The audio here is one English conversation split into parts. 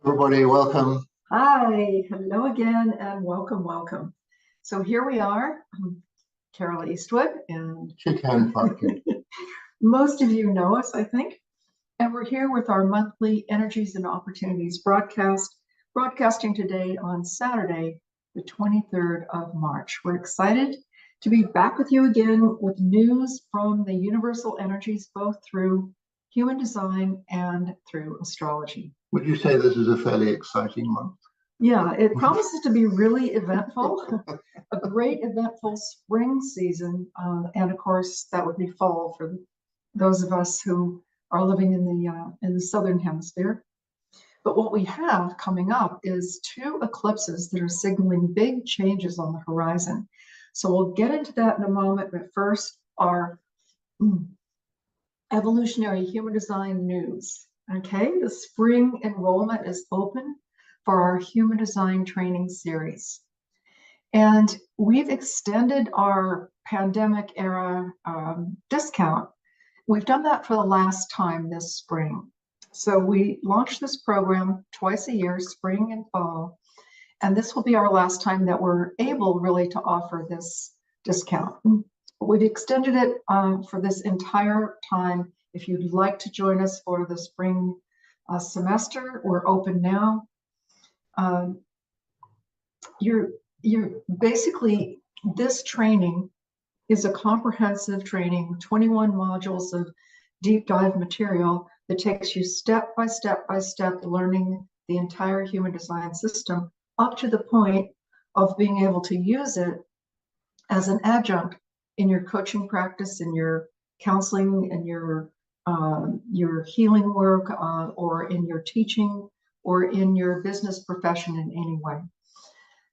Everybody, welcome. Hi, hello again, and welcome. So here we are, Carol Eastwood, and Chicken Parkin. most of you know us, I think, and we're here with our monthly Energies and Opportunities broadcasting today on Saturday, the 23rd of March. We're excited to be back with you again with news from the universal energies, both through human design and through astrology. Would you say this is a fairly exciting month? Yeah, it promises to be really eventful, a great eventful spring season, and of course that would be fall for those of us who are living in the southern hemisphere. But what we have coming up is two eclipses that are signaling big changes on the horizon. So we'll get into that in a moment, but first our evolutionary human design news. Okay, the spring enrollment is open for our human design training series. And we've extended our pandemic era discount. We've done that for the last time this spring. So we launched this program twice a year, spring and fall. And this will be our last time that we're able really to offer this discount. We've extended it for this entire time. If you'd like to join us for the spring semester, we're open now. You're basically, this training is a comprehensive training, 21 modules of deep dive material that takes you step by step learning the entire human design system up to the point of being able to use it as an adjunct in your coaching practice, in your counseling, and your healing work, or in your teaching, or in your business profession in any way.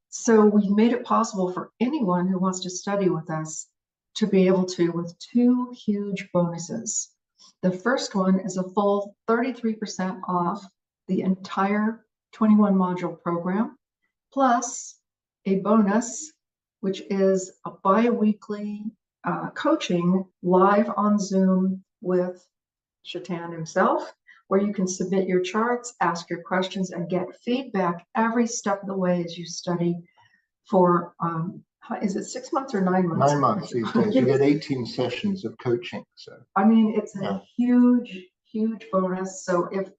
So we've made it possible for anyone who wants to study with us to be able to, with two huge bonuses. The first one is a full 33% off the entire 21 module program, plus a bonus, which is a bi-weekly coaching live on Zoom with Shaitan himself, where you can submit your charts, ask your questions, and get feedback every step of the way as you study for, is it 6 months or 9 months? 9 months these days. You get 18 sessions of coaching. So I mean, it's a huge bonus. So if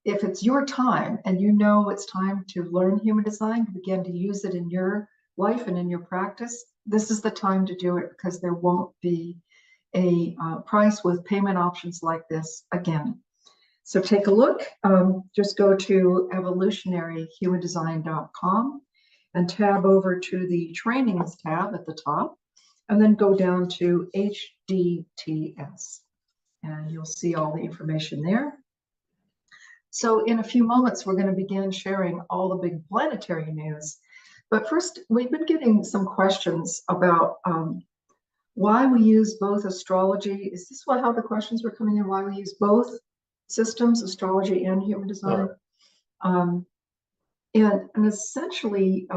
it's your time and you know it's time to learn human design, to begin to use it in your life and in your practice, this is the time to do it, because there won't be a price with payment options like this again. So take a look. Just go to evolutionaryhumandesign.com and tab over to the trainings tab at the top, and then go down to HDTS, and you'll see all the information there. So in a few moments, we're going to begin sharing all the big planetary news. But first, we've been getting some questions about why we use both astrology. Is this how the questions were coming in? Why we use both systems, astrology and human design? And essentially,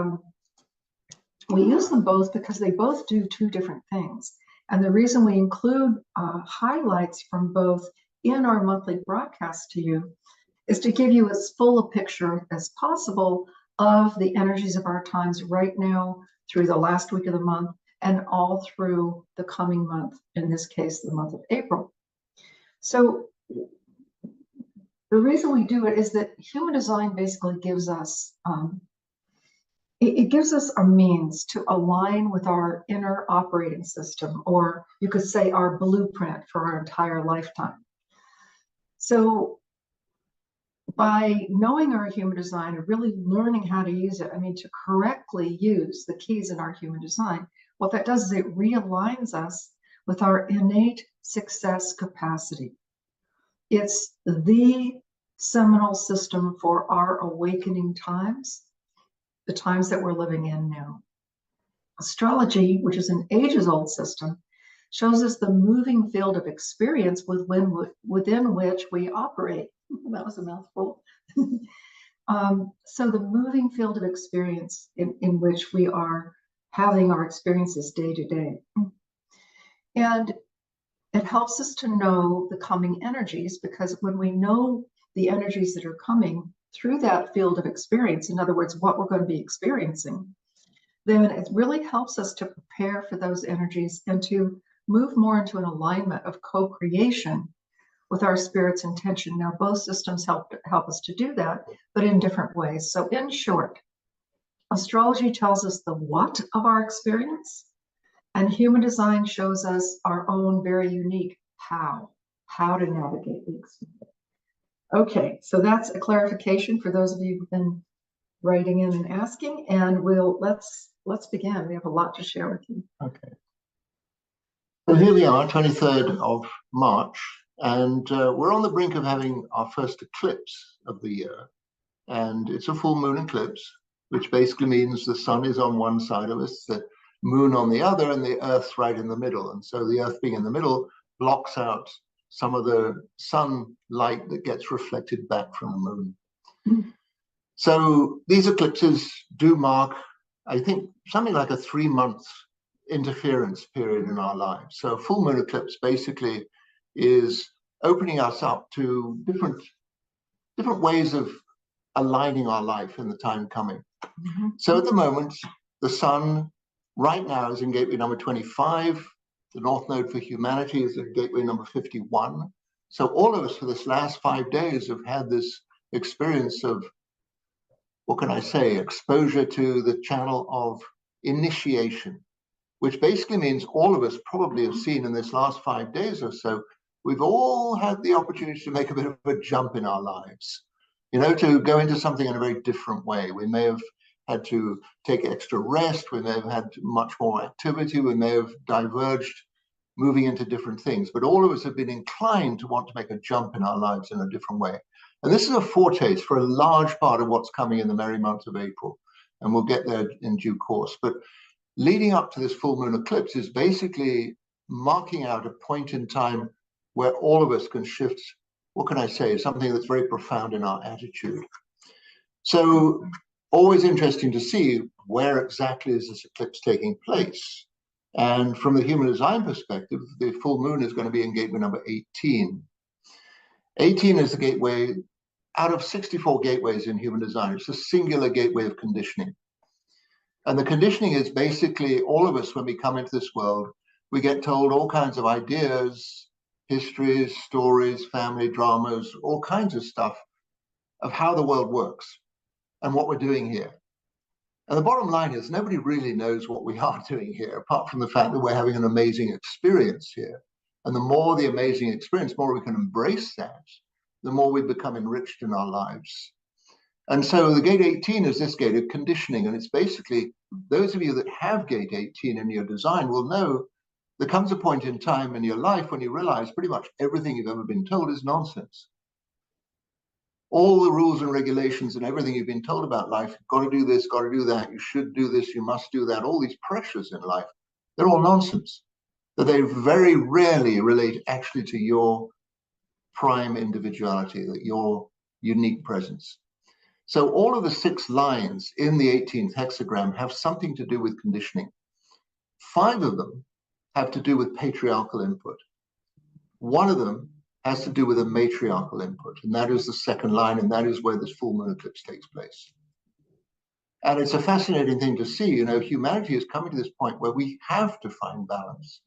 we use them both because they both do two different things. And the reason we include highlights from both in our monthly broadcast to you is to give you as full a picture as possible of the energies of our times right now, through the last week of the month, and all through the coming month, in this case, the month of April. So the reason we do it is that human design basically gives us, it gives us a means to align with our inner operating system, or you could say our blueprint for our entire lifetime. So by knowing our human design and really learning how to use it, I mean, to correctly use the keys in our human design, what that does is it realigns us with our innate success capacity. It's the seminal system for our awakening times, the times that we're living in now. Astrology, which is an ages-old system, shows us the moving field of experience within which we operate. That was a mouthful. So the moving field of experience in which we are having our experiences day to day. And it helps us to know the coming energies, because when we know the energies that are coming through that field of experience, in other words, what we're going to be experiencing, then it really helps us to prepare for those energies and to move more into an alignment of co-creation with our spirit's intention. Now, both systems help us to do that, but in different ways. So in short, astrology tells us the what of our experience, and human design shows us our own very unique how to navigate the experience. Okay, so that's a clarification for those of you who've been writing in and asking, and let's begin. We have a lot to share with you. Okay. So here we are, 23rd of March, and we're on the brink of having our first eclipse of the year. And it's a full moon eclipse, which basically means the sun is on one side of us, the moon on the other, and the earth's right in the middle. And so the earth being in the middle blocks out some of the sunlight that gets reflected back from the moon. Mm. So these eclipses do mark, I think, something like a 3-month interference period in our lives. So a full moon eclipse basically is opening us up to different ways of aligning our life in the time coming. Mm-hmm. So at the moment, the sun right now is in gateway number 25. The North Node for humanity is in gateway number 51. So all of us for this last 5 days have had this experience of, what can I say, exposure to the channel of initiation, which basically means all of us probably have seen in this last 5 days or so, we've all had the opportunity to make a bit of a jump in our lives, you know, to go into something in a very different way. We may have had to take extra rest, we may have had much more activity, we may have diverged, moving into different things, but all of us have been inclined to want to make a jump in our lives in a different way. And this is a foretaste for a large part of what's coming in the merry month of April, and we'll get there in due course. But leading up to this full moon eclipse is basically marking out a point in time where all of us can shift, what can I say, something that's very profound in our attitude. So always interesting to see where exactly is this eclipse taking place. And from the human design perspective, the full moon is going to be in gateway number 18. 18 is the gateway out of 64 gateways in human design. It's a singular gateway of conditioning. And the conditioning is basically all of us, when we come into this world, we get told all kinds of ideas, histories, stories, family dramas, all kinds of stuff of how the world works and what we're doing here. And the bottom line is nobody really knows what we are doing here, apart from the fact that we're having an amazing experience here. And the more the amazing experience, the more we can embrace that, the more we become enriched in our lives. And so the gate 18 is this gate of conditioning. And it's basically, those of you that have gate 18 in your design will know there comes a point in time in your life when you realize pretty much everything you've ever been told is nonsense. All the rules and regulations and everything you've been told about life, you've got to do this, got to do that, you should do this, you must do that, all these pressures in life, they're all nonsense. That they very rarely relate actually to your prime individuality, that your unique presence. So all of the 6 lines in the 18th hexagram have something to do with conditioning. 5 of them have to do with patriarchal input. 1 of them has to do with a matriarchal input, and that is the 2nd line, and that is where this full moon eclipse takes place. And it's a fascinating thing to see, you know, humanity is coming to this point where we have to find balance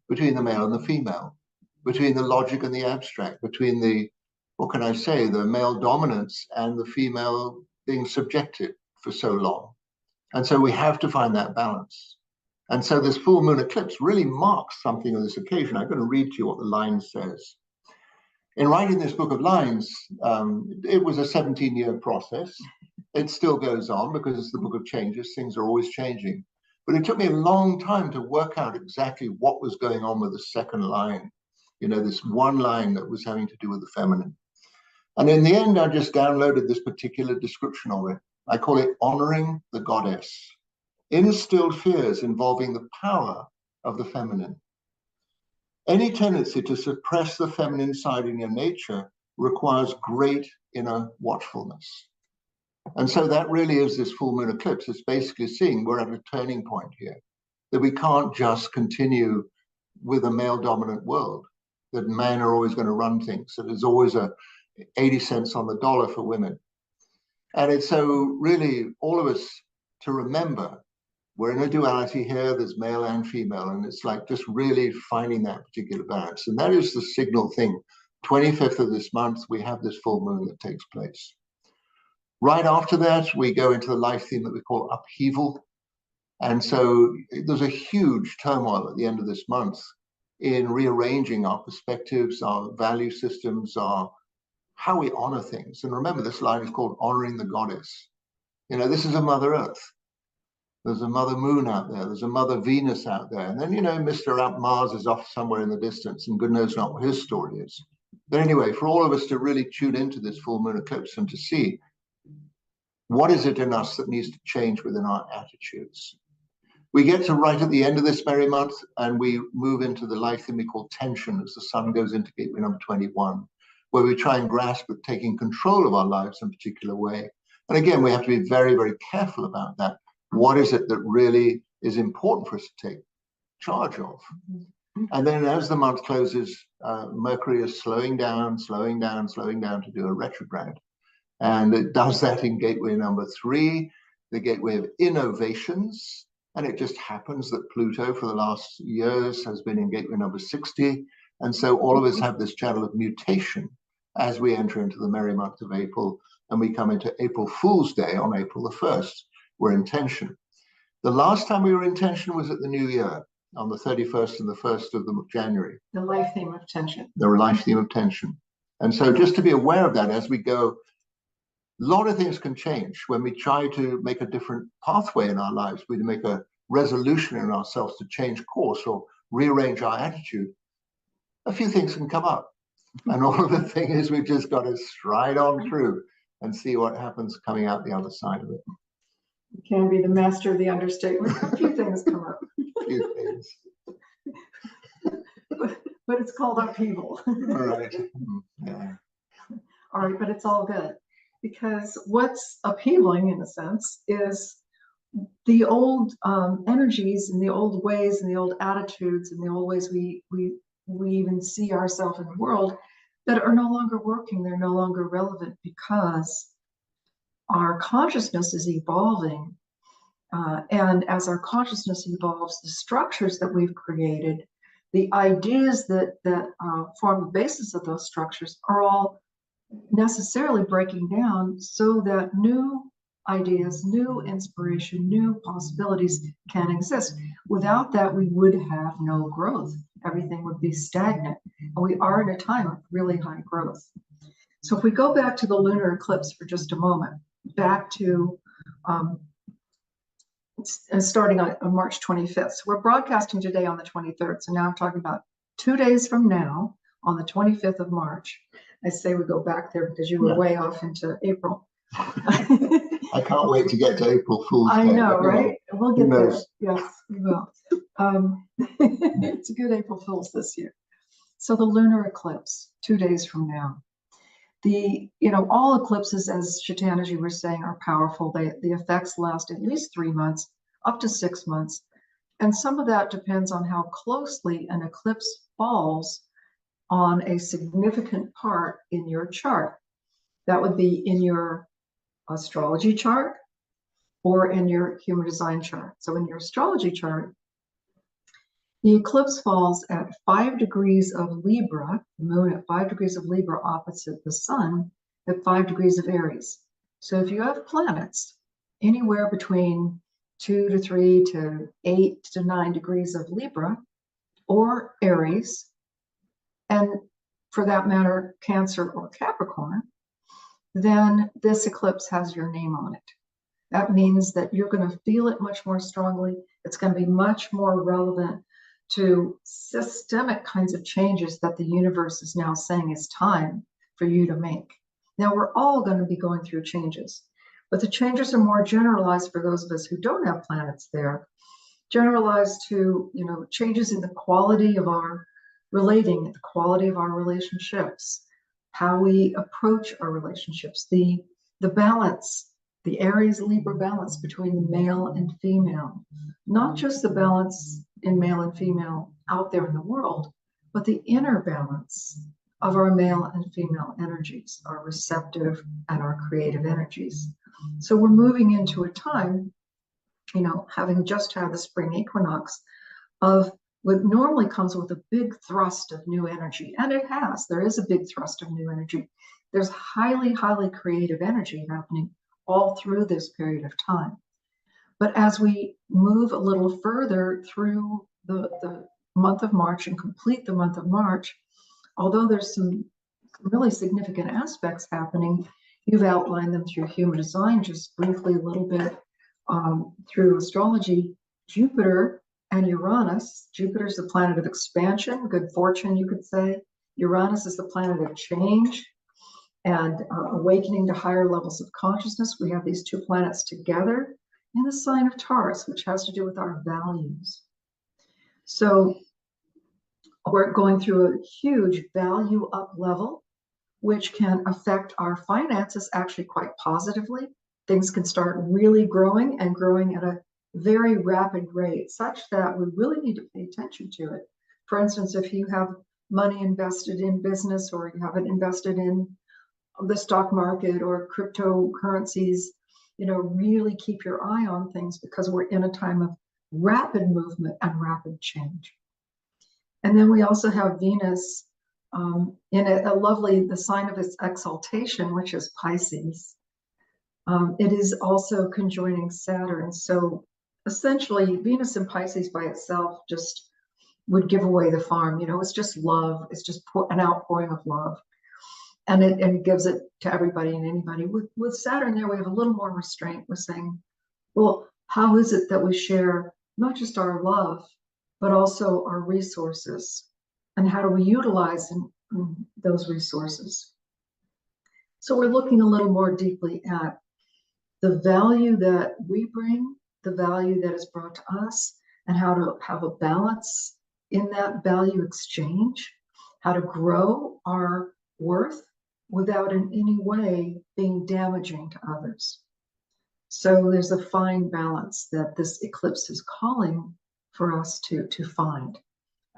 between the male and the female, between the logic and the abstract, between the, what can I say, the male dominance and the female being subjected for so long. And so we have to find that balance. And so this full moon eclipse really marks something on this occasion. I'm going to read to you what the line says. In writing this book of lines, it was a 17-year process. It still goes on because it's the book of changes. Things are always changing. But it took me a long time to work out exactly what was going on with the 2nd line. You know, this one line that was having to do with the feminine. And in the end, I just downloaded this particular description of it. I call it honoring the goddess. Instilled fears involving the power of the feminine. Any tendency to suppress the feminine side in your nature requires great inner watchfulness. And so that really is this full moon eclipse. It's basically seeing we're at a turning point here, that we can't just continue with a male dominant world, that men are always going to run things, that there's always a 80 cents on the dollar for women. And it's so really all of us to remember we're in a duality here, there's male and female, and it's like just really finding that particular balance. And that is the signal thing. 25th of this month, we have this full moon that takes place. Right after that, we go into the life theme that we call upheaval. And so there's a huge turmoil at the end of this month in rearranging our perspectives, our value systems, our how we honor things. And remember, this line is called honoring the goddess. You know, this is a Mother Earth. There's a Mother Moon out there. There's a Mother Venus out there. And then, you know, Mr. Mars is off somewhere in the distance and good knows not what his story is. But anyway, for all of us to really tune into this full moon eclipse and to see what is it in us that needs to change within our attitudes. We get to right at the end of this merry month and we move into the life theme we call tension as the sun goes into gateway number 21, where we try and grasp at taking control of our lives in a particular way. And again, we have to be very, very careful about that. What is it that really is important for us to take charge of? And then as the month closes, Mercury is slowing down to do a retrograde. And it does that in gateway number 3, the gateway of innovations. And it just happens that Pluto for the last years has been in gateway number 60. And so all of us have this channel of mutation as we enter into the merry month of April, and we come into April Fool's Day on April the 1st. We're in tension. The last time we were in tension was at the New Year, on the 31st and the 1st of January. The life theme of tension. The life theme of tension. And so just to be aware of that as we go, a lot of things can change when we try to make a different pathway in our lives. We make a resolution in ourselves to change course or rearrange our attitude. A few things can come up. And all of the thing is we've just got to stride on through and see what happens coming out the other side of it. You can be the master of the understatement. A few things come up. A few things. But it's called upheaval. All right. Yeah. All right, but it's all good. Because what's upheavaling, in a sense, is the old energies and the old ways and the old attitudes and the old ways we even see ourselves in the world that are no longer working. They're no longer relevant because our consciousness is evolving. And as our consciousness evolves, the structures that we've created, the ideas that form the basis of those structures are all necessarily breaking down so that new ideas, new inspiration, new possibilities can exist. Without that, we would have no growth. Everything would be stagnant. And we are in a time of really high growth. So if we go back to the lunar eclipse for just a moment, back to starting on March 25th. So we're broadcasting today on the 23rd. So now I'm talking about 2 days from now, on the 25th of March. I say we go back there because you were way off into April. I can't wait to get to April Fool's Day. I know, right? We'll get there. Yes, we will. It's a good April Fool's this year. So the lunar eclipse, 2 days from now. All eclipses, as Shaitan, as you were saying, are powerful. The effects last at least 3 months, up to 6 months. And some of that depends on how closely an eclipse falls on a significant part in your chart. That would be in your astrology chart or in your human design chart. So in your astrology chart, the eclipse falls at 5 degrees of Libra, the moon at 5 degrees of Libra opposite the sun at 5 degrees of Aries. So if you have planets anywhere between 2 to 3 to 8 to 9 degrees of Libra or Aries, and for that matter, Cancer or Capricorn, then this eclipse has your name on it. That means that you're going to feel it much more strongly. It's going to be much more relevant to systemic kinds of changes that the universe is now saying is time for you to make. Now, we're all going to be going through changes, but the changes are more generalized for those of us who don't have planets there, generalized to, changes in the quality of our relating, the quality of our relationships, how we approach our relationships, the balance, the Aries Libra balance between the male and female, not just the balance in male and female out there in the world, but the inner balance of our male and female energies, our receptive and our creative energies. So we're moving into a time, you know, having just had the spring equinox, of what normally comes with a big thrust of new energy. And it has, there is a big thrust of new energy. There's highly, highly creative energy happening all through this period of time. But as we move a little further through the month of March and complete the month of March, although there's some really significant aspects happening, you've outlined them through human design, just briefly a little bit through astrology. Jupiter and Uranus. Jupiter is the planet of expansion, good fortune, you could say. Uranus is the planet of change and awakening to higher levels of consciousness. We have these two planets together in the sign of Taurus, which has to do with our values. So we're going through a huge value up level, which can affect our finances actually quite positively. Things can start really growing and growing at a very rapid rate, such that we really need to pay attention to it. For instance, if you have money invested in business, or you have it invested in the stock market or cryptocurrencies, you know, really keep your eye on things, because we're in a time of rapid movement and rapid change. And then we also have Venus in a lovely, the sign of its exaltation, which is Pisces. It is also conjoining Saturn. So essentially, Venus in Pisces by itself just would give away the farm. You know, it's just love. It's just an outpouring of love. And it gives it to everybody and anybody. With Saturn there, we have a little more restraint. We're saying, well, how is it that we share not just our love, but also our resources? And how do we utilize those resources? So we're looking a little more deeply at the value that we bring, the value that is brought to us, and how to have a balance in that value exchange, how to grow our worth without in any way being damaging to others. So there's a fine balance that this eclipse is calling for us to find.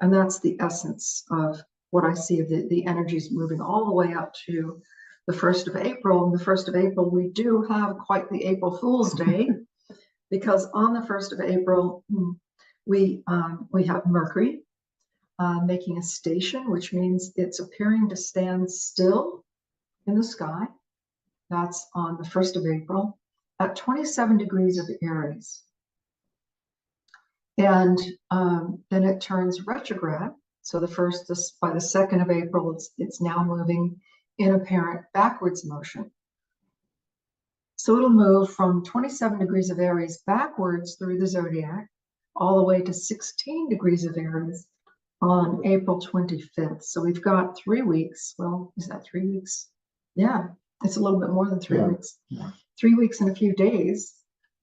And that's the essence of what I see of the energies moving all the way up to the 1st of April. And the 1st of April, we do have quite the April Fool's Day, because on the 1st of April, we have Mercury making a station, which means it's appearing to stand still in the sky. That's on the 1st of April at 27 degrees of Aries. And then it turns retrograde. So by the 2nd of April, it's now moving in apparent backwards motion. So it'll move from 27 degrees of Aries backwards through the zodiac, all the way to 16 degrees of Aries on April 25th. So we've got 3 weeks. Well, is that 3 weeks? Yeah, it's a little bit more than 3 weeks. Yeah. 3 weeks and a few days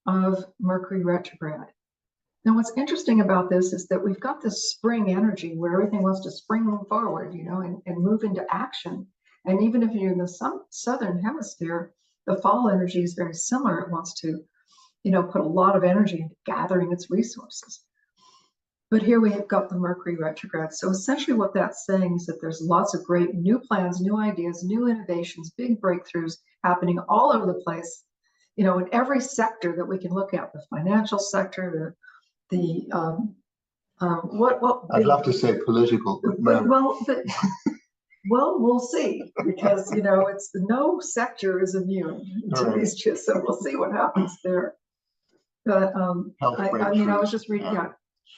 of Mercury retrograde. Now, what's interesting about this is that we've got this spring energy where everything wants to spring forward, you know, and move into action. And even if you're in the southern hemisphere, the fall energy is very similar. It wants to, you know, put a lot of energy into gathering its resources. But here we have got the Mercury retrograde. So essentially what that's saying is that there's lots of great new plans, new ideas, new innovations, big breakthroughs happening all over the place, you know, in every sector that we can look at, the financial sector, I'd love to say political, but no. Well, we'll see, because, you know, it's no sector is immune to these shifts, so we'll see what happens there. But I mean, I was just reading,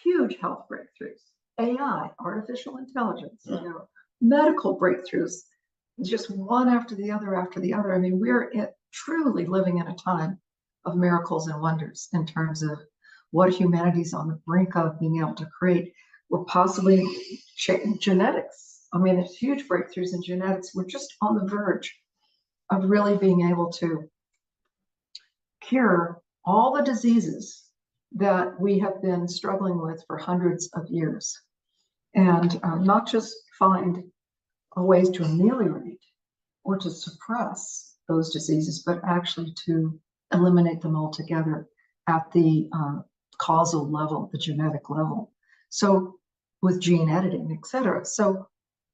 huge health breakthroughs, AI, artificial intelligence, you know, medical breakthroughs, just one after the other after the other. I mean, we're truly living in a time of miracles and wonders in terms of what humanity's on the brink of being able to create. We're possibly genetics. I mean, there's huge breakthroughs in genetics. We're just on the verge of really being able to cure all the diseases that we have been struggling with for hundreds of years, and not just find ways to ameliorate or to suppress those diseases, but actually to eliminate them altogether at the causal level, the genetic level. So with gene editing, etc. So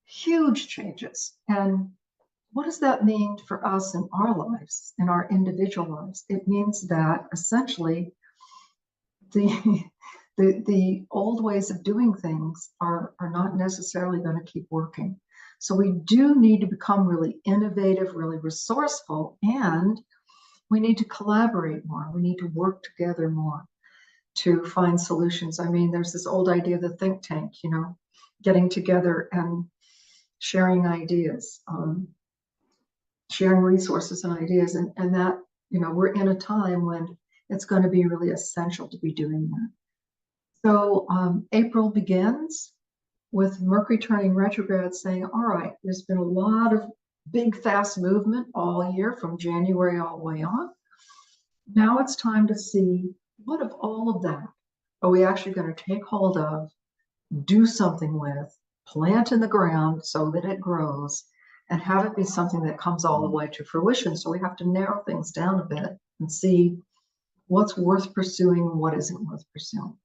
huge changes. And what does that mean for us in our lives, in our individual lives? It means that essentially the the old ways of doing things are not necessarily going to keep working. So we do need to become really innovative, really resourceful, and we need to collaborate more. We need to work together more to find solutions. I mean, there's this old idea of the think tank, you know, getting together and sharing ideas, sharing resources and ideas, and that, you know, we're in a time when it's going to be really essential to be doing that. So April begins with Mercury turning retrograde, saying, all right, there's been a lot of big, fast movement all year from January all the way on. Now it's time to see, what of all of that are we actually going to take hold of, do something with, plant in the ground so that it grows, and have it be something that comes all the way to fruition. So we have to narrow things down a bit and see what's worth pursuing and what isn't worth pursuing.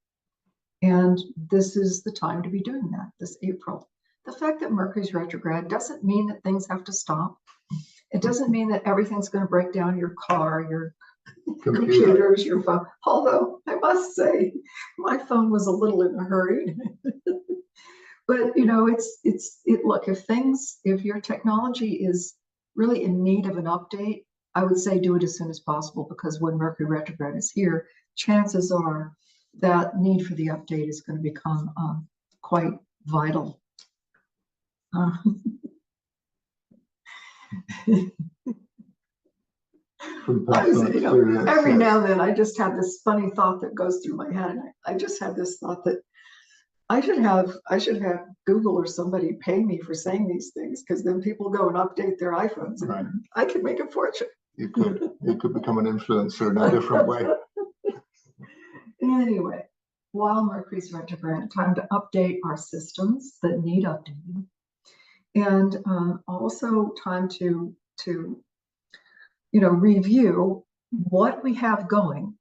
And this is the time to be doing that, this April. The fact that Mercury's retrograde doesn't mean that things have to stop. It doesn't mean that everything's going to break down, your car, your computers, your phone. Although I must say, my phone was a little in a hurry. But you know, look, if your technology is really in need of an update, I would say do it as soon as possible, because when Mercury retrograde is here, chances are that need for the update is going to become quite vital. Every now and then I just have this funny thought that goes through my head, and I just had this thought that I should have Google or somebody pay me for saying these things, because then people go and update their iPhones, and right, I could make a fortune. You could become an influencer in a different way. Anyway, while Mercury's retrograde, time to update our systems that need updating, and also time to review what we have going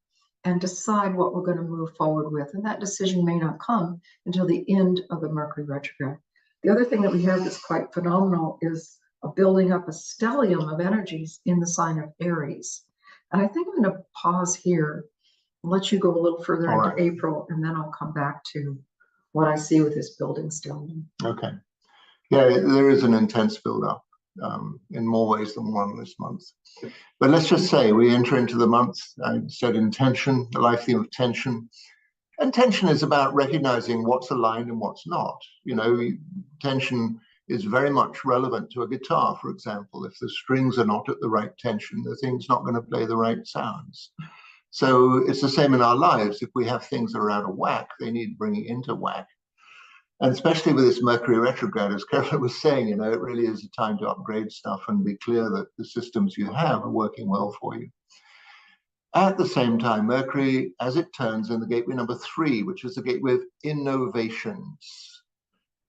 and decide what we're going to move forward with. And that decision may not come until the end of the Mercury retrograde. The other thing that we have that's quite phenomenal is a building up a stellium of energies in the sign of Aries. And I think I'm going to pause here and let you go a little further into April, and then I'll come back to what I see with this building stellium. Okay. Yeah, there is an intense build-up in more ways than one this month. But let's just say we enter into the month, I said intention, the life theme of tension. And tension is about recognizing what's aligned and what's not. You know, tension is very much relevant to a guitar, for example. If the strings are not at the right tension, the thing's not going to play the right sounds. So it's the same in our lives. If we have things that are out of whack, they need bringing into whack. And especially with this Mercury retrograde, as Carolyn was saying, you know, it really is a time to upgrade stuff and be clear that the systems you have are working well for you. At the same time, Mercury, as it turns in the gateway number 3, which is the gateway of innovations,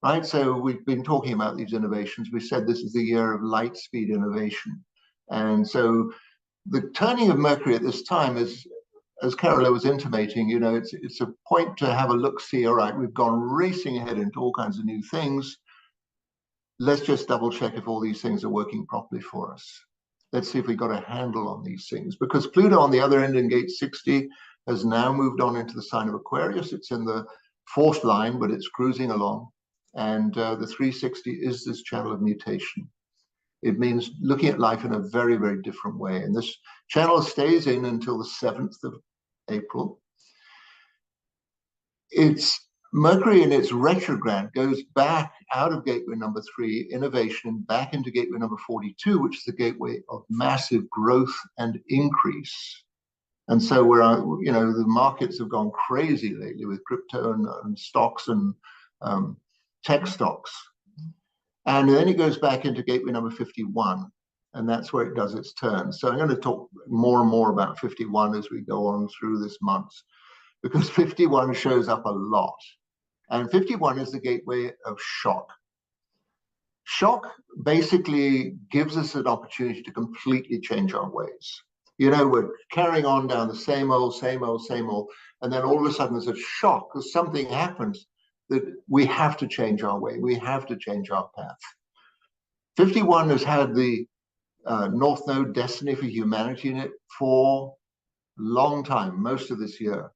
right? So we've been talking about these innovations. We said this is the year of light speed innovation. And so the turning of Mercury at this time is, as Carola was intimating, you know, it's a point to have a look-see. All right, we've gone racing ahead into all kinds of new things. Let's just double check if all these things are working properly for us. Let's see if we got a handle on these things, because Pluto on the other end in gate 60 has now moved on into the sign of Aquarius. It's in the 4th line, but it's cruising along. And the 360 is this channel of mutation. It means looking at life in a very, very different way. And this channel stays in until the 7th of April. It's Mercury in its retrograde goes back out of gateway number 3, innovation, back into gateway number 42, which is the gateway of massive growth and increase. And so we're, you know, the markets have gone crazy lately with crypto and stocks and tech stocks. And then it goes back into gateway number 51, and that's where it does its turn. So I'm going to talk more and more about 51 as we go on through this month, because 51 shows up a lot. And 51 is the gateway of shock. Shock basically gives us an opportunity to completely change our ways. You know, we're carrying on down the same old, and then all of a sudden there's a shock because something happens that we have to change our way. We have to change our path. 51 has had the North Node destiny for humanity in it for a long time, most of this year.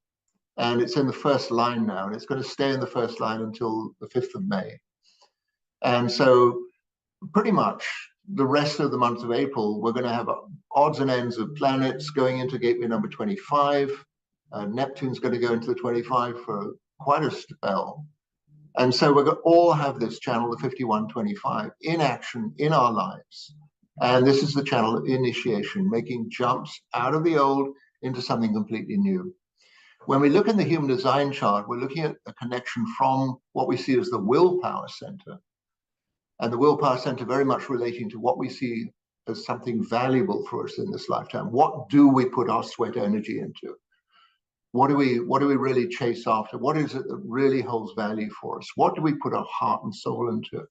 And it's in the first line now, and it's going to stay in the first line until the 5th of May. And so pretty much the rest of the month of April, we're going to have odds and ends of planets going into gateway number 25. Neptune's going to go into the 25 for quite a spell. And so we're going to all have this channel, the 5125, in action in our lives. And this is the channel of initiation, making jumps out of the old into something completely new. When we look in the human design chart, we're looking at a connection from what we see as the willpower center. And the willpower center very much relating to what we see as something valuable for us in this lifetime. What do we put our sweat energy into? What do we really chase after? What is it that really holds value for us? What do we put our heart and soul into?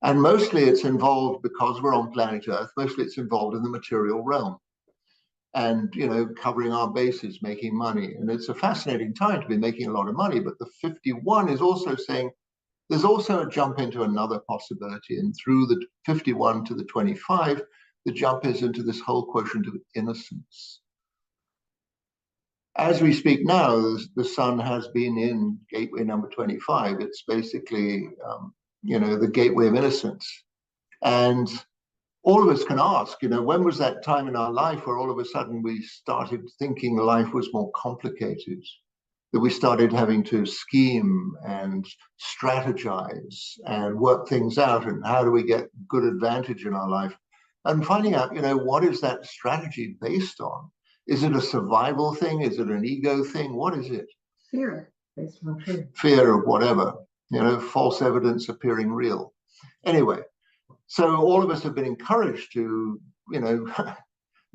And mostly it's involved, because we're on planet Earth, mostly it's involved in the material realm. And, you know, covering our bases, making money. And it's a fascinating time to be making a lot of money. But the 51 is also saying there's also a jump into another possibility. And through the 51 to the 25, the jump is into this whole quotient of innocence. As we speak now, the sun has been in gateway number 25. It's basically, you know, the gateway of innocence. And all of us can ask, you know, when was that time in our life where all of a sudden we started thinking life was more complicated, that we started having to scheme and strategize and work things out, and how do we get good advantage in our life? And finding out, you know, what is that strategy based on? Is it a survival thing? Is it an ego thing? What is it? Fear, based on fear. Fear of whatever, you know, false evidence appearing real. Anyway, so all of us have been encouraged to, you know,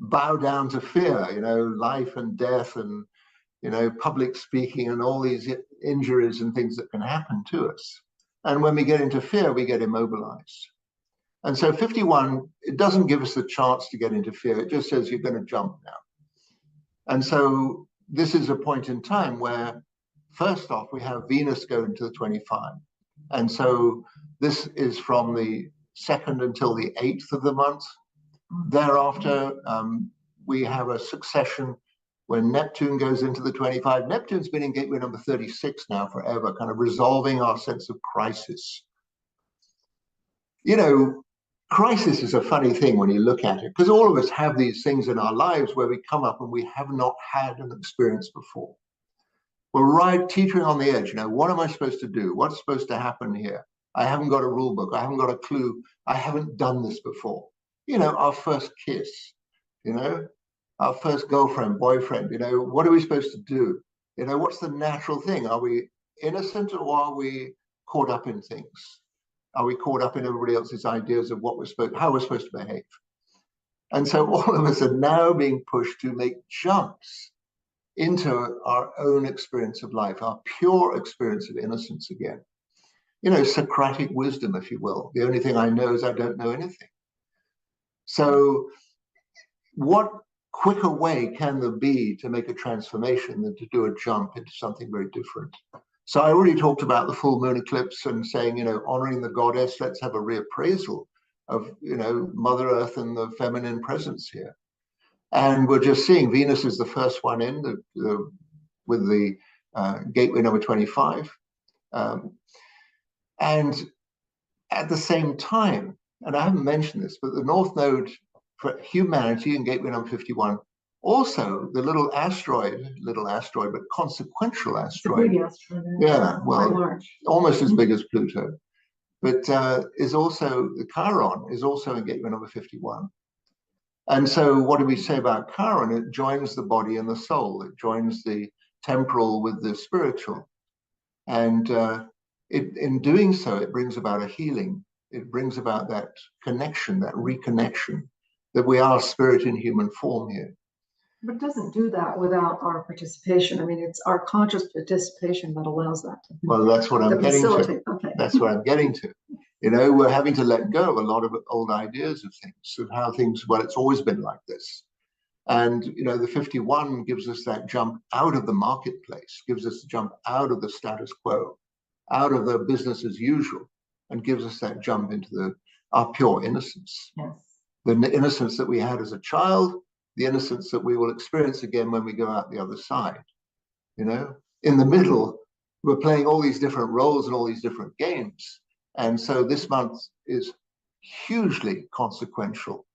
bow down to fear, you know, life and death and, you know, public speaking and all these injuries and things that can happen to us. And when we get into fear, we get immobilized. And so 51, it doesn't give us the chance to get into fear. It just says you're going to jump now. And so this is a point in time where, first off, we have Venus go into the 25. And so this is from the 2nd until the 8th of the month. Thereafter, we have a succession when Neptune goes into the 25. Neptune's been in gateway number 36 now forever, kind of resolving our sense of crisis. You know, crisis is a funny thing when you look at it, because all of us have these things in our lives where we come up and we have not had an experience before. We're right teetering on the edge. You know, what am I supposed to do? What's supposed to happen here? I haven't got a rule book. I haven't got a clue. I haven't done this before. You know, our first kiss, you know, our first girlfriend, boyfriend, you know, what are we supposed to do? You know, what's the natural thing? Are we innocent, or are we caught up in things? Are we caught up in everybody else's ideas of what how we're supposed to behave? And so all of us are now being pushed to make jumps into our own experience of life, our pure experience of innocence again. You know, Socratic wisdom, if you will. The only thing I know is I don't know anything. So what quicker way can there be to make a transformation than to do a jump into something very different? So I already talked about the full moon eclipse and saying, you know, honoring the goddess, let's have a reappraisal of, you know, Mother Earth and the feminine presence here. And we're just seeing Venus is the first one in with the gateway number 25. And at the same time, and I haven't mentioned this, but the North Node for humanity in gateway number 51, also the little asteroid, but consequential asteroid. Big asteroid. Yeah, well, large. Almost as big as Pluto, but is also, the Chiron is also in gateway number 51. And so what do we say about Chiron? It joins the body and the soul. It joins the temporal with the spiritual. And in doing so, it brings about a healing. It brings about that connection, that reconnection, that we are spirit in human form here. But it doesn't do that without our participation. I mean, it's our conscious participation that allows that to Well, that's what I'm getting to. Okay. That's what I'm getting to. You know, we're having to let go of a lot of old ideas of things, of how things, well, it's always been like this. And, you know, the 51 gives us that jump out of the marketplace, gives us a jump out of the status quo. out of the business as usual and gives us that jump into our pure innocence. Yes. The innocence that we had as a child, the innocence that we will experience again when we go out the other side. You know, in the middle, we're playing all these different roles and all these different games. And so this month is hugely consequential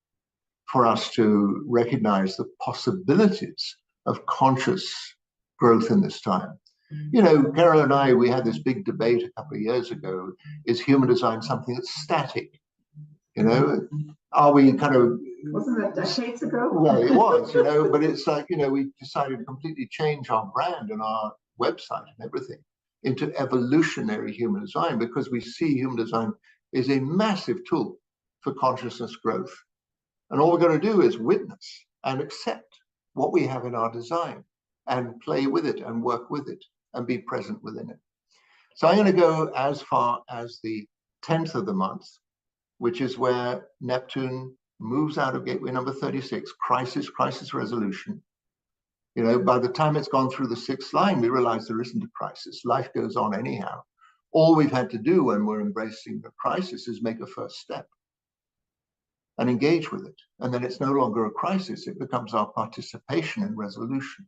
for us to recognize the possibilities of conscious growth in this time. You know, Carol and I, we had this big debate a couple of years ago. Is human design something that's static? You know, are we kind of... Wasn't that decades ago? Well, it was, you know, but it's like, you know, we decided to completely change our brand and our website and everything into evolutionary human design, because we see human design is a massive tool for consciousness growth. And all we're going to do is witness and accept what we have in our design and play with it and work with it and be present within it. So I'm going to go as far as the 10th of the month, which is where Neptune moves out of gateway number 36, crisis resolution. You know, by the time it's gone through the 6th line, we realize there isn't a crisis. Life goes on anyhow. All we've had to do when we're embracing the crisis is make a first step and engage with it. And then it's no longer a crisis. It becomes our participation in resolution.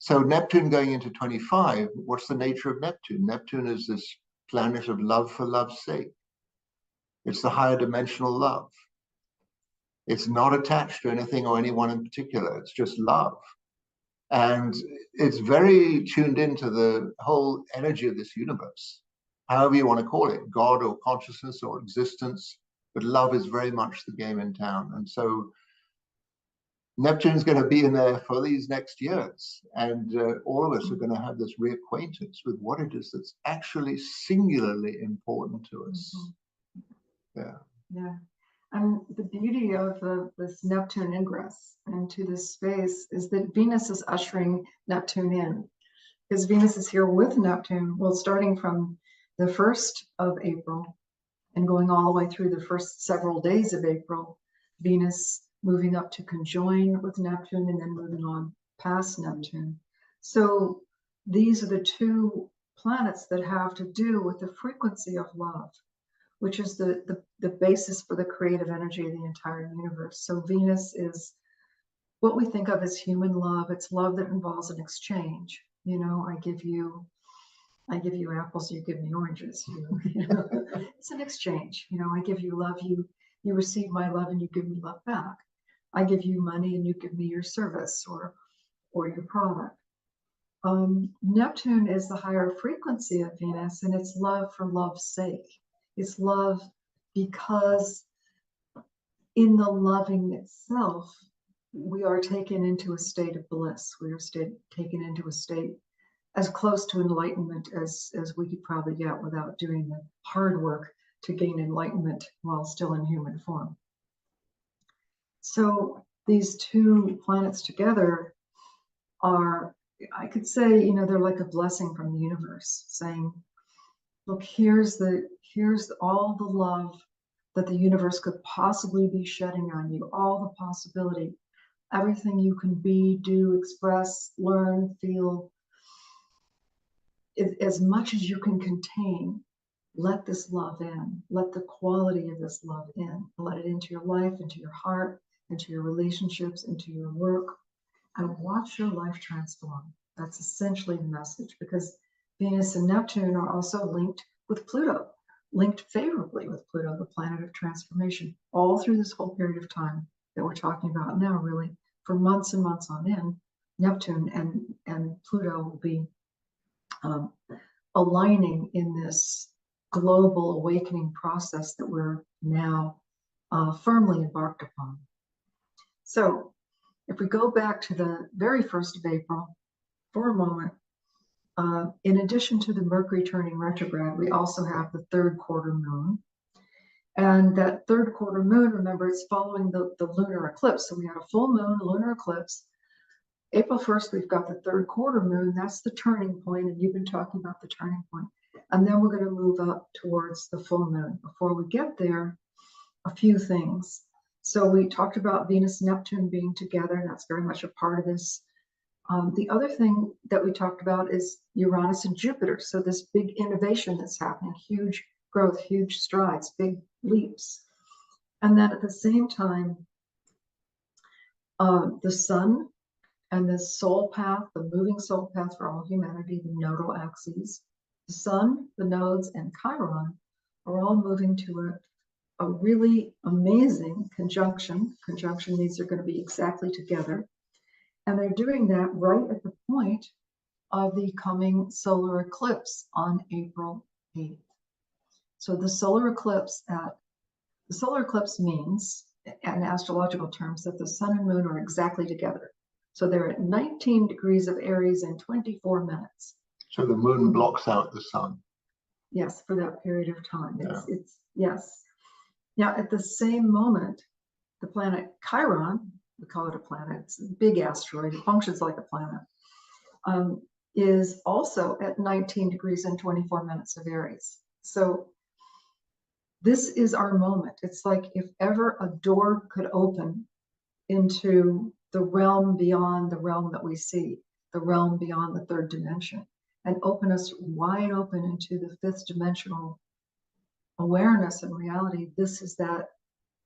So Neptune going into 25, what's the nature of Neptune? Neptune is this planet of love for love's sake. It's the higher dimensional love. It's not attached to anything or anyone in particular. It's just love. And it's very tuned into the whole energy of this universe, however you want to call it, God or consciousness or existence. But love is very much the game in town. And so Neptune's going to be in there for these next years. And all of us are going to have this reacquaintance with what it is that's actually singularly important to us. Yeah. Yeah. And the beauty of this Neptune ingress into this space is that Venus is ushering Neptune in, because Venus is here with Neptune, well, starting from the 1st of April and going all the way through the first several days of April, Venus moving up to conjoin with Neptune and then moving on past Neptune. So these are the two planets that have to do with the frequency of love, which is the basis for the creative energy of the entire universe. So Venus is what we think of as human love. It's love that involves an exchange. You know, I give you apples, you give me oranges. You know, it's an exchange. You know, I give you love, you receive my love, and you give me love back. I give you money, and you give me your service or your product. Neptune is the higher frequency of Venus, and it's love for love's sake. It's love because in the loving itself, we are taken into a state of bliss. We are taken into a state as close to enlightenment as we could probably get without doing the hard work to gain enlightenment while still in human form. So these two planets together are, I could say, you know, they're like a blessing from the universe, saying, look, here's all the love that the universe could possibly be shedding on you, all the possibility, everything you can be, do, express, learn, feel. As much as you can contain, let this love in, let the quality of this love in, let it into your life, into your heart, into your relationships, into your work, and watch your life transform. That's essentially the message, because Venus and Neptune are also linked with Pluto, linked favorably with Pluto, the planet of transformation, all through this whole period of time that we're talking about now, really, for months and months on end. Neptune and Pluto will be aligning in this global awakening process that we're now firmly embarked upon. So if we go back to the very 1st of April for a moment, in addition to the Mercury turning retrograde, we also have the 3rd quarter moon. And that 3rd quarter moon, remember, it's following the lunar eclipse. So we had a full moon, lunar eclipse. April 1st, we've got the 3rd quarter moon. That's the turning point, and you've been talking about the turning point. And then we're going to move up towards the full moon. Before we get there, a few things. So we talked about Venus and Neptune being together, and that's very much a part of this The other thing that we talked about is Uranus and Jupiter. So this big innovation that's happening, huge growth, huge strides, big leaps. And then at the same time, the sun and the soul path, the moving soul path for all humanity, the nodal axes, the sun, the nodes, and Chiron are all moving to a really amazing conjunction. Conjunction means they're going to be exactly together. And they're doing that right at the point of the coming solar eclipse on April 8th. So the solar eclipse means, in astrological terms, that the sun and moon are exactly together. So they're at 19 degrees of Aries in 24 minutes. So the moon blocks out the sun. Yes, for that period of time. Yeah. Yes. Now, at the same moment, the planet Chiron, we call it a planet, it's a big asteroid, it functions like a planet, is also at 19 degrees and 24 minutes of Aries. So this is our moment. It's like if ever a door could open into the realm beyond the realm that we see, the realm beyond the third dimension, and open us wide open into the fifth dimensional awareness and reality. This is that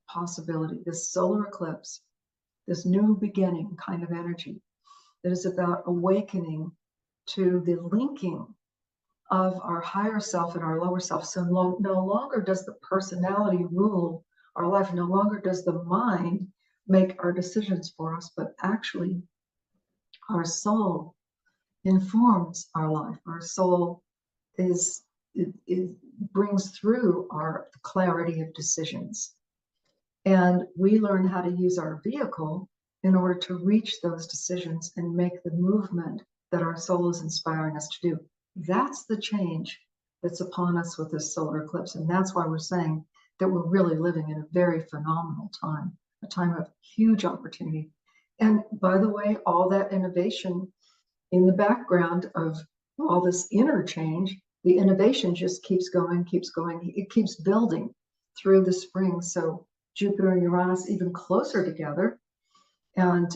possibility, this solar eclipse, this new beginning kind of energy that is about awakening to the linking of our higher self and our lower self. So no longer does the personality rule our life, no longer does the mind make our decisions for us, but actually our soul informs our life. Our soul brings through our clarity of decisions. And we learn how to use our vehicle in order to reach those decisions and make the movement that our soul is inspiring us to do. That's the change that's upon us with this solar eclipse. And that's why we're saying that we're really living in a very phenomenal time, a time of huge opportunity. And by the way, all that innovation in the background of all this interchange, the innovation just keeps going. It keeps building through the spring. So Jupiter and Uranus even closer together. And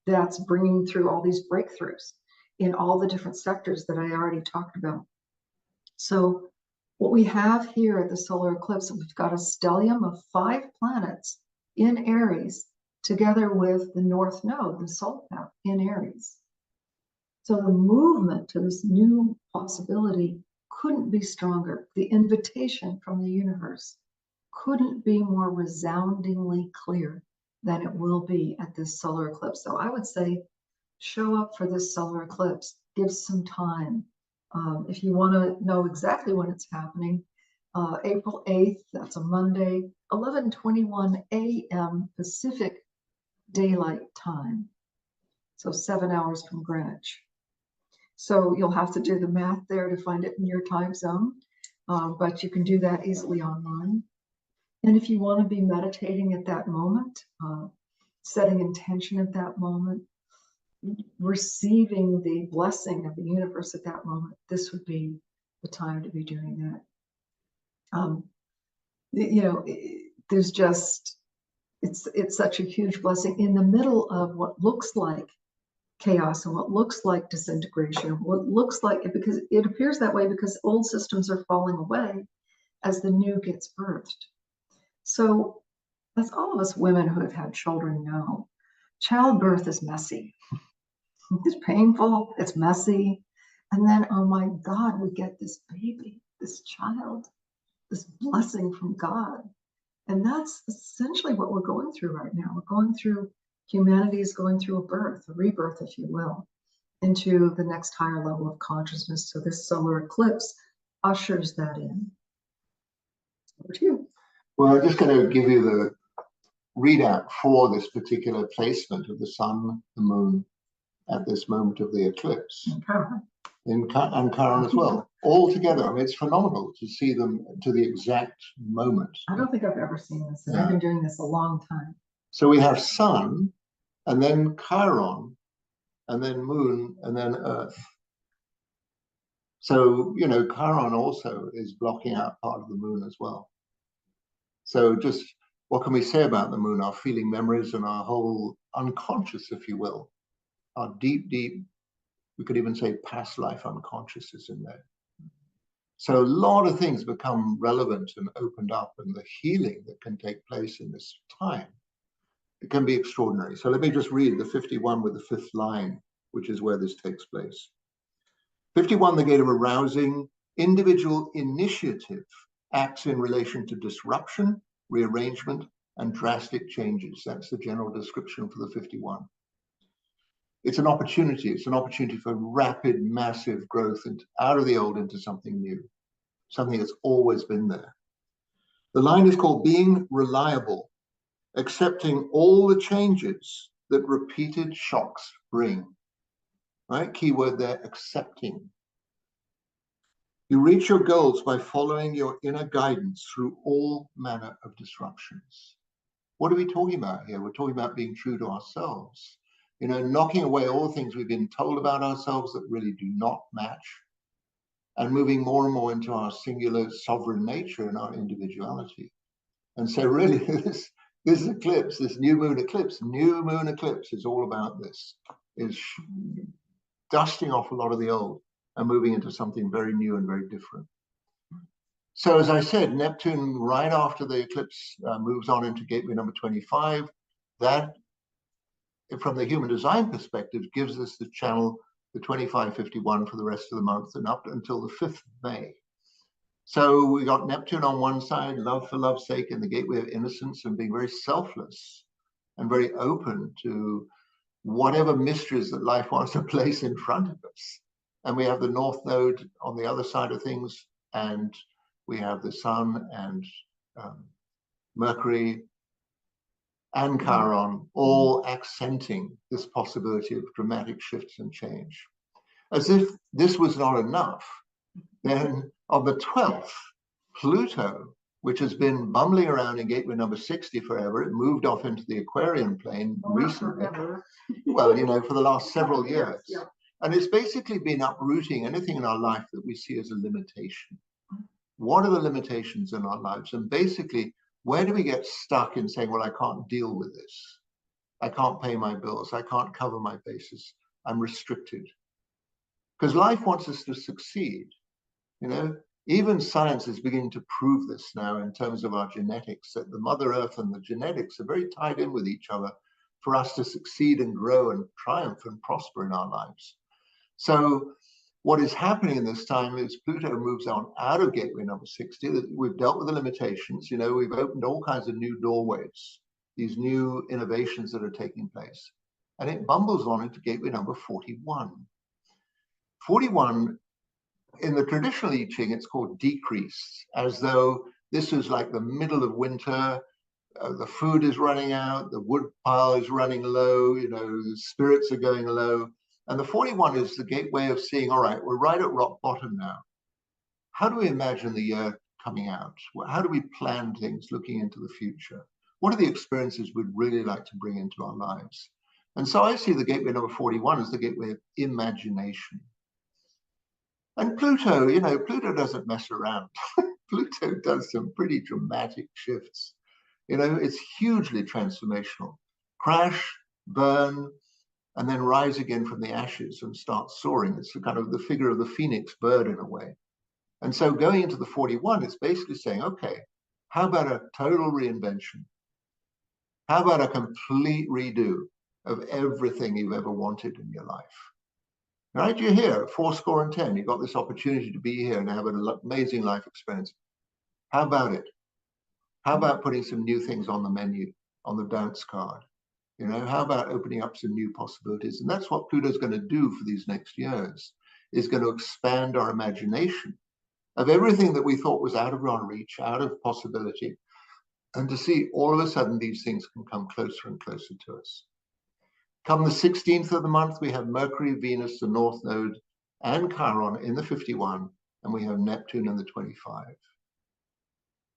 that's bringing through all these breakthroughs in all the different sectors that I already talked about. So what we have here at the solar eclipse, we've got a stellium of 5 planets in Aries, together with the North Node, the Soul Path in Aries. So the movement to this new possibility couldn't be stronger. The invitation from the universe couldn't be more resoundingly clear than it will be at this solar eclipse. So I would say, show up for this solar eclipse, give some time. If you want to know exactly when it's happening, April 8th, that's a Monday, 11:21 a.m. Pacific Daylight Time. So 7 hours from Greenwich. So you'll have to do the math there to find it in your time zone, but you can do that easily online. And if you want to be meditating at that moment, setting intention at that moment, receiving the blessing of the universe at that moment, this would be the time to be doing that. There's just, it's such a huge blessing in the middle of what looks like chaos and what looks like disintegration, what looks like, because it appears that way because old systems are falling away as the new gets birthed. So as all of us women who have had children know, childbirth is messy. It's painful, it's messy. And then, oh my God, we get this baby, this child, this blessing from God. And that's essentially what we're going through right now. We're going through, humanity is going through a birth, a rebirth, if you will, into the next higher level of consciousness. So this solar eclipse ushers that in. Over to you. Well, I'm just going to give you the readout for this particular placement of the sun, the moon, at this moment of the eclipse. And Chiron as well, all together. I mean, it's phenomenal to see them to the exact moment. I don't think I've ever seen this, and I've been doing this a long time. So we have sun, and then Chiron, and then moon, and then Earth. So, Chiron also is blocking out part of the moon as well. So just what can we say about the moon? Our feeling memories and our whole unconscious, if you will, our deep, deep, we could even say past life unconscious is in there. So a lot of things become relevant and opened up, and the healing that can take place in this time, it can be extraordinary. So let me just read the 51 with the 5th line, which is where this takes place. 51, the gate of arousing individual initiative, acts in relation to disruption, rearrangement, and drastic changes. That's the general description for the 51. It's an opportunity. It's an opportunity for rapid, massive growth out of the old into something new, something that's always been there. The line is called being reliable, accepting all the changes that repeated shocks bring. Right? Keyword there, accepting. You reach your goals by following your inner guidance through all manner of disruptions. What are we talking about here? We're talking about being true to ourselves. You know, knocking away all the things we've been told about ourselves that really do not match, and moving more and more into our singular sovereign nature and our individuality. And so really this eclipse, this new moon eclipse is all about this, is dusting off a lot of the old and moving into something very new and very different. So as I said, Neptune, right after the eclipse, moves on into gateway number 25. That, from the human design perspective, gives us the channel, the 2551 for the rest of the month and up until the 5th of May. So we got Neptune on one side, love for love's sake, in the gateway of innocence and being very selfless and very open to whatever mysteries that life wants to place in front of us. And we have the North Node on the other side of things, and we have the Sun and Mercury and Chiron all accenting this possibility of dramatic shifts and change. As if this was not enough, then on the 12th, Pluto, which has been bumbling around in gateway number 60 forever, it moved off into the Aquarian plane recently. Well, you know, for the last several years. Yeah. And it's basically been uprooting anything in our life that we see as a limitation. What are the limitations in our lives? And basically, where do we get stuck in saying, well, I can't deal with this. I can't pay my bills. I can't cover my bases. I'm restricted. Because life wants us to succeed. You know, even science is beginning to prove this now in terms of our genetics, that the Mother Earth and the genetics are very tied in with each other for us to succeed and grow and triumph and prosper in our lives. So what is happening in this time is Pluto moves on out of gateway number 60. We've dealt with the limitations. You know, we've opened all kinds of new doorways, these new innovations that are taking place. And it bumbles on into gateway number 41. 41, in the traditional I Ching, it's called decrease, as though this is like the middle of winter. The food is running out, the wood pile is running low, you know, the spirits are going low. And the 41 is the gateway of seeing, all right, we're right at rock bottom now. How do we imagine the year coming out? How do we plan things looking into the future? What are the experiences we'd really like to bring into our lives? And so I see the gateway number 41 as the gateway of imagination. And Pluto, you know, Pluto doesn't mess around. Pluto does some pretty dramatic shifts. You know, it's hugely transformational. Crash, burn, and then rise again from the ashes and start soaring. It's kind of the figure of the phoenix bird in a way. And so going into the 41, it's basically saying, okay, how about a total reinvention? How about a complete redo of everything you've ever wanted in your life? Right? You're here, 70. You've got this opportunity to be here and have an amazing life experience. How about it? How about putting some new things on the menu, on the dance card? You know, how about opening up some new possibilities? And that's what Pluto's going to do for these next years, is going to expand our imagination of everything that we thought was out of our reach, out of possibility, and to see all of a sudden these things can come closer and closer to us. Come the 16th of the month, we have Mercury, Venus, the North Node, and Chiron in the 51, and we have Neptune in the 25.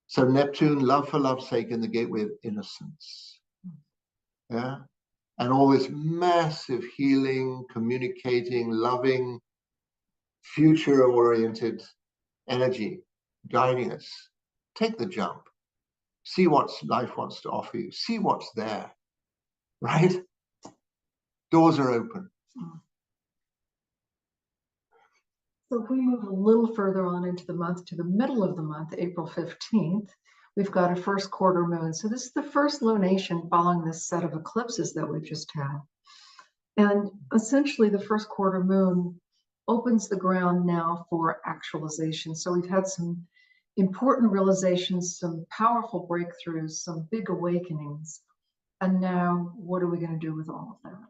So Neptune, love for love's sake, in the gateway of innocence. Yeah, and all this massive healing, communicating, loving, future-oriented energy guiding us. Take the jump. See what life wants to offer you. See what's there, right? Doors are open. So if we move a little further on into the month, to the middle of the month, April 15th, we've got a first quarter moon. So this is the first lunation following this set of eclipses that we've just had. And essentially the first quarter moon opens the ground now for actualization. So we've had some important realizations, some powerful breakthroughs, some big awakenings. And now what are we going to do with all of that?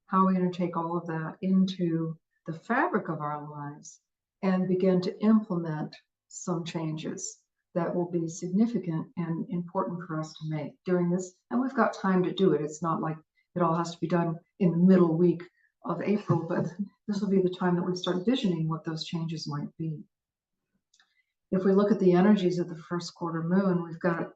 How are we going to take all of that into the fabric of our lives and begin to implement some changes that will be significant and important for us to make during this? And we've got time to do it. It's not like it all has to be done in the middle week of April, but this will be the time that we start visioning what those changes might be. If we look at the energies of the first quarter moon, we've got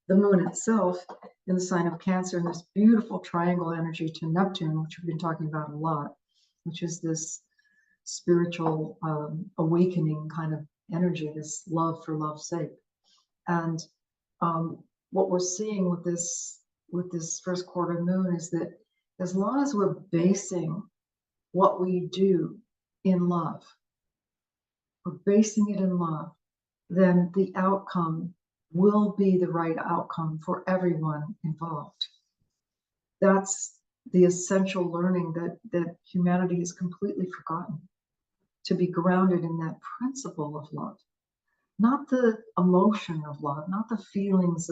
the moon itself in the sign of Cancer, and this beautiful triangle energy to Neptune, which we've been talking about a lot, which is this spiritual awakening kind of energy, this love for love's sake. And what we're seeing with this first quarter moon is that as long as we're basing what we do in love, we're basing it in love, then the outcome will be the right outcome for everyone involved. That's the essential learning that humanity has completely forgotten, to be grounded in that principle of love, not the emotion of love, not the feelings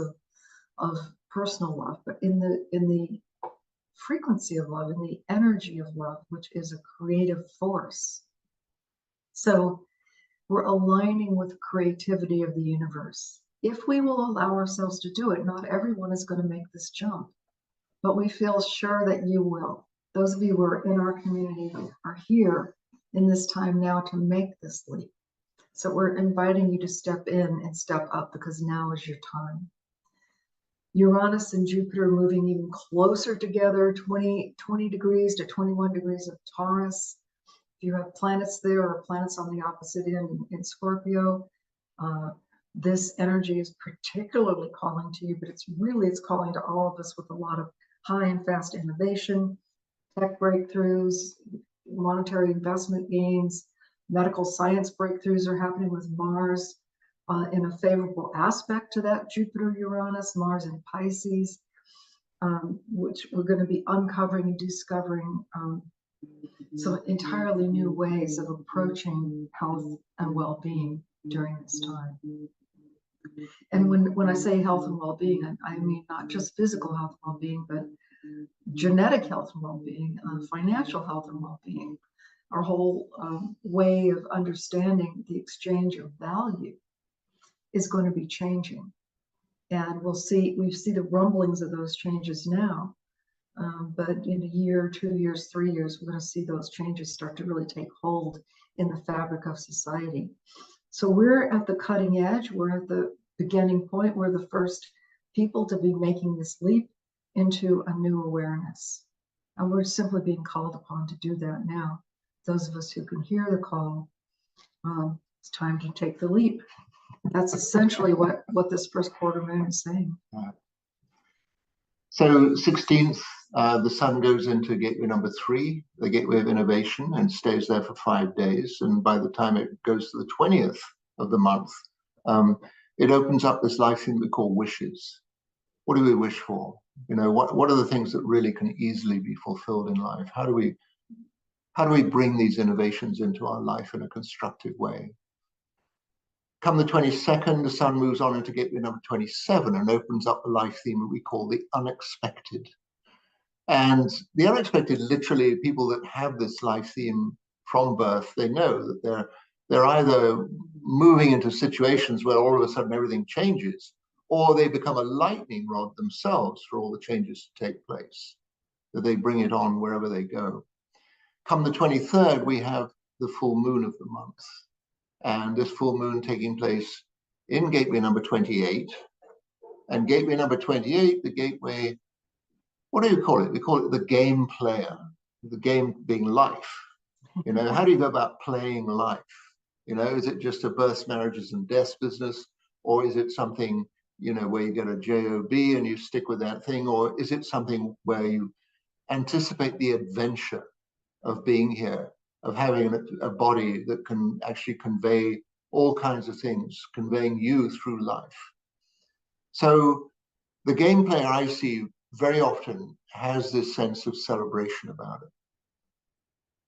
of personal love, but in the frequency of love, in the energy of love, which is a creative force. So we're aligning with the creativity of the universe. If we will allow ourselves to do it, not everyone is going to make this jump, but we feel sure that you will. Those of you who are in our community are here in this time now to make this leap. So we're inviting you to step in and step up, because now is your time. Uranus and Jupiter moving even closer together, 20 degrees to 21 degrees of Taurus. If you have planets there or planets on the opposite end in Scorpio, this energy is particularly calling to you, but it's calling to all of us with a lot of high and fast innovation, tech breakthroughs, monetary investment gains, medical science breakthroughs are happening with Mars in a favorable aspect to that Jupiter-Uranus, Mars in Pisces, which we're going to be uncovering and discovering some entirely new ways of approaching health and well-being during this time. And when I say health and well-being, I mean not just physical health and well-being, but genetic health and well-being, financial health and well-being. Our whole way of understanding the exchange of value is going to be changing. And we see the rumblings of those changes now. But in a year, 2 years, 3 years, we're going to see those changes start to really take hold in the fabric of society. So we're at the cutting edge. We're at the beginning point. We're the first people to be making this leap into a new awareness. And we're simply being called upon to do that now. Those of us who can hear the call, it's time to take the leap. That's essentially what this first quarter moon is saying. Right. So 16th, the sun goes into gateway number 3, the gateway of innovation, and stays there for 5 days. And by the time it goes to the 20th of the month, it opens up this life thing we call wishes. What do we wish for? You know, what are the things that really can easily be fulfilled in life? How do we bring these innovations into our life in a constructive way? Come the 22nd, the sun moves on into gateway number 27 and opens up the life theme that we call the unexpected. And the unexpected, literally, people that have this life theme from birth, they know that they're either moving into situations where all of a sudden everything changes, or they become a lightning rod themselves for all the changes to take place, that they bring it on wherever they go. Come the 23rd, we have the full moon of the month. And this full moon taking place in gateway number 28. And gateway number 28, the gateway, what do you call it? We call it the game player, the game being life. You know, how do you go about playing life? You know, is it just a births, marriages, and deaths business? Or is it something, you know, where you get a job and you stick with that thing? Or is it something where you anticipate the adventure of being here, of having a body that can actually convey all kinds of things, conveying you through life. So the game player I see very often has this sense of celebration about it.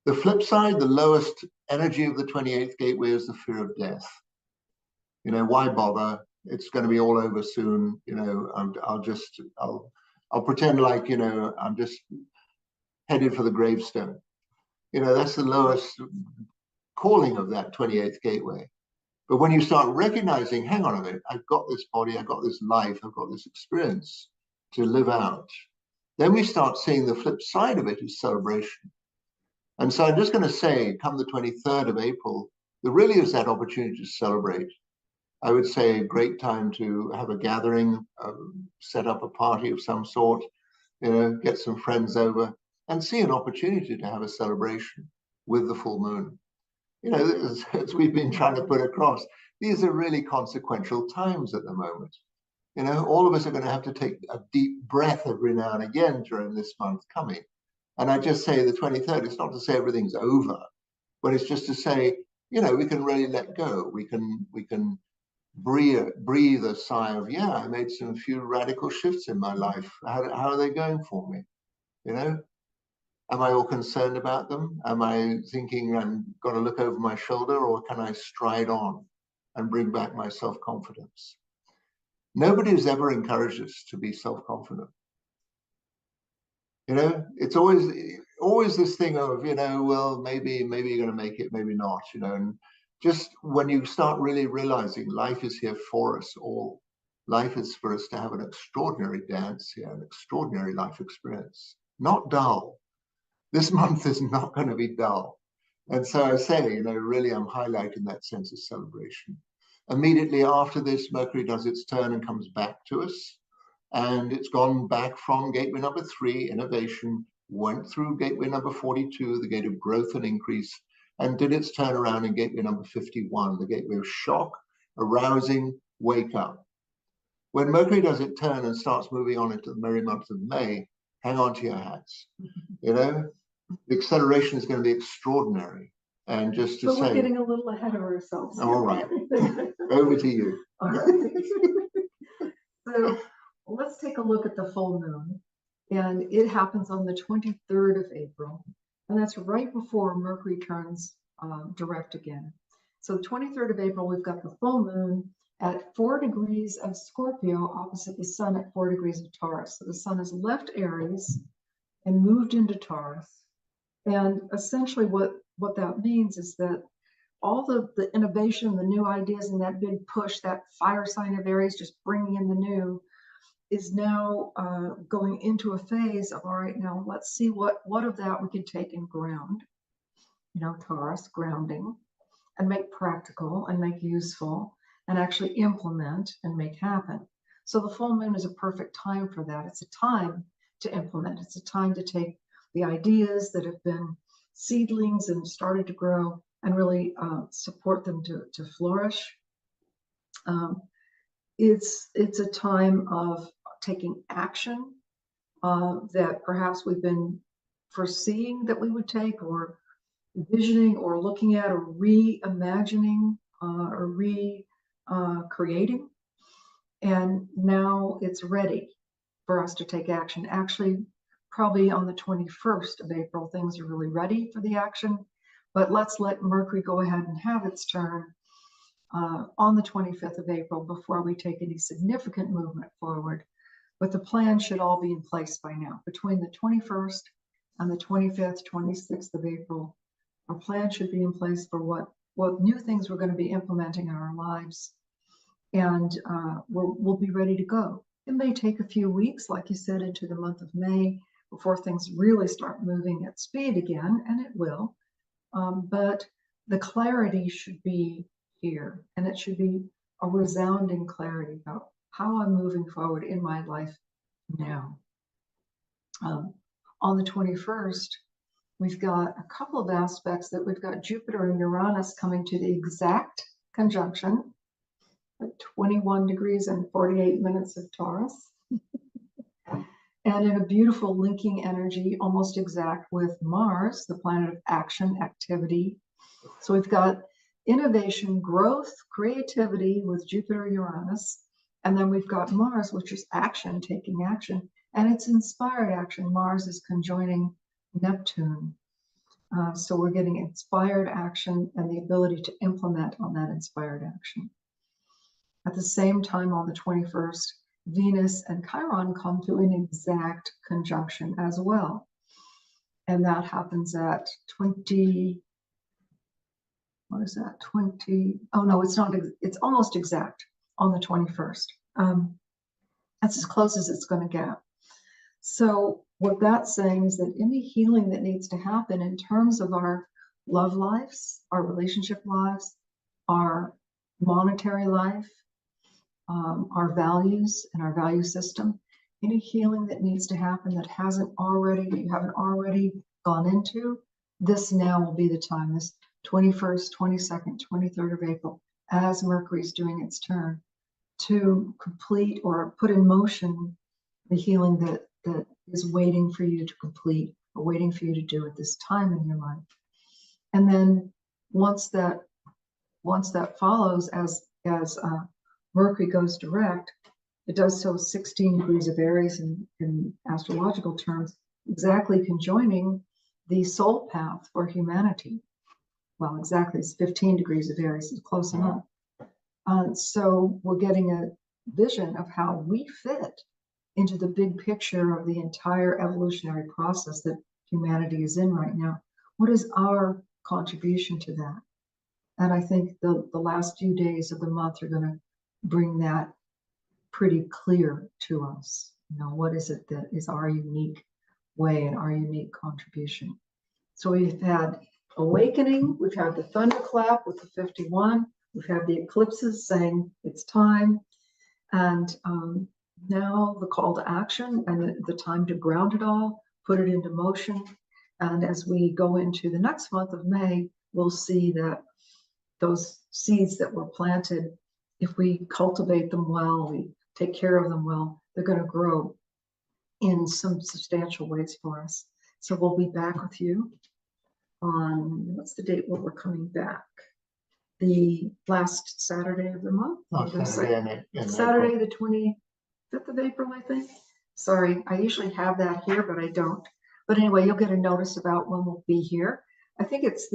The flip side, the lowest energy of the 28th gateway is the fear of death. You know, why bother? It's going to be all over soon. You know, I'll pretend like, you know, I'm just headed for the gravestone. You know, that's the lowest calling of that 28th gateway. But when you start recognizing, hang on a minute, I've got this body, I've got this life, I've got this experience to live out, then we start seeing the flip side of it is celebration. And so I'm just going to say, come the 23rd of April, there really is that opportunity to celebrate. I would say a great time to have a gathering, set up a party of some sort, you know, get some friends over and see an opportunity to have a celebration with the full moon. You know, as we've been trying to put across, these are really consequential times at the moment. You know, all of us are going to have to take a deep breath every now and again during this month coming. And I just say the 23rd, it's not to say everything's over, but it's just to say, you know, we can really let go. We can breathe a sigh of, yeah, I made some few radical shifts in my life. How are they going for me? You know, am I all concerned about them? Am I thinking I'm got to look over my shoulder, or can I stride on and bring back my self-confidence? Nobody has ever encouraged us to be self-confident. You know, it's always this thing of, you know, well, maybe you're going to make it, maybe not, you know. And just when you start really realizing life is here for us all, life is for us to have an extraordinary dance here, an extraordinary life experience, not dull. This month is not going to be dull. And so I say, you know, really I'm highlighting that sense of celebration. Immediately after this, Mercury does its turn and comes back to us. And it's gone back from gateway number 3, innovation, went through gateway number 42, the gate of growth and increase, and did its turnaround in gateway number 51, the gateway of shock, arousing, wake up. When Mercury does its turn and starts moving on into the merry month of May, hang on to your hats. You know, the acceleration is going to be extraordinary. And just to say, we're getting a little ahead of ourselves. All right, over to you. All right. So let's take a look at the full moon. And it happens on the 23rd of April. And that's right before Mercury turns direct again. So the 23rd of April, we've got the full moon at 4 degrees of Scorpio opposite the sun at 4 degrees of Taurus. So the sun has left Aries and moved into Taurus. And essentially what that means is that all the innovation, the new ideas, and that big push, that fire sign of Aries, just bringing in the new, is now going into a phase of, all right, now let's see what of that we can take and ground, you know, Taurus, grounding, and make practical and make useful and actually implement and make happen. So the full moon is a perfect time for that. It's a time to implement. It's a time to take the ideas that have been seedlings and started to grow and really support them to flourish. It's a time of taking action that perhaps we've been foreseeing that we would take, or envisioning, or looking at, or reimagining, or recreating. And now it's ready for us to take action. Actually, probably on the 21st of April, things are really ready for the action. But let's let Mercury go ahead and have its turn on the 25th of April before we take any significant movement forward. But the plan should all be in place by now. Between the 21st and the 25th, 26th of April, our plan should be in place for what new things we're going to be implementing in our lives. And we'll be ready to go. It may take a few weeks, like you said, into the month of May before things really start moving at speed again, and it will. But the clarity should be here, and it should be a resounding clarity about how I'm moving forward in my life now. On the 21st, we've got a couple of aspects that we've got Jupiter and Uranus coming to the exact conjunction at 21 degrees and 48 minutes of Taurus. and in a beautiful linking energy, almost exact with Mars, the planet of action, activity. So we've got innovation, growth, creativity with Jupiter, Uranus, and then we've got Mars, which is action, taking action, and it's inspired action. Mars is conjoining Neptune. So we're getting inspired action and the ability to implement on that inspired action. At the same time, on the 21st, Venus and Chiron come to an exact conjunction as well. And that happens at 20, what is that, 20, oh no, it's not, it's almost exact on the 21st. That's as close as it's going to get. So what that's saying is that any healing that needs to happen in terms of our love lives, our relationship lives, our monetary life, our values and our value system, any healing that needs to happen that you haven't already gone into, this now will be the time, this 21st, 22nd, 23rd of April, as Mercury's doing its turn, to complete or put in motion the healing that is waiting for you to complete or waiting for you to do at this time in your life. And then once that follows, as Mercury goes direct, it does so 16 degrees of Aries in astrological terms, exactly conjoining the soul path for humanity. Well, exactly, it's 15 degrees of Aries, it's close enough. So we're getting a vision of how we fit into the big picture of the entire evolutionary process that humanity is in right now. What is our contribution to that? And I think the last few days of the month are going to bring that pretty clear to us. You know, what is it that is our unique way and our unique contribution? So we've had awakening, we've had the thunderclap with the 51, we've had the eclipses saying it's time, and now the call to action and the time to ground it all, put it into motion. And as we go into the next month of May, we'll see that those seeds that were planted, if we cultivate them well, we take care of them well, they're going to grow in some substantial ways for us. So we'll be back with you on, what's the date when we're coming back? The last Saturday of the month. Saturday the 25th of April, I think. Sorry, I usually have that here, but I don't. But anyway, you'll get a notice about when we'll be here. I think it's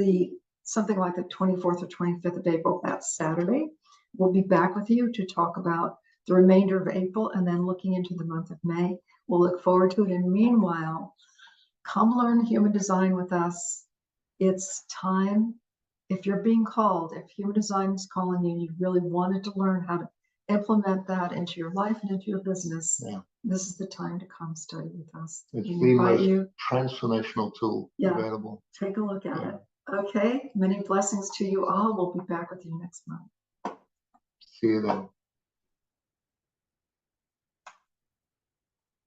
something like the 24th or 25th of April, that's Saturday. We'll be back with you to talk about the remainder of April and then looking into the month of May. We'll look forward to it. And meanwhile, come learn human design with us. It's time. If you're being called, if human design is calling you, you really wanted to learn how to implement that into your life and into your business, this is the time to come study with us. It's the most transformational tool available. Take a look at it. Okay, many blessings to you all. We'll be back with you next month. See you then.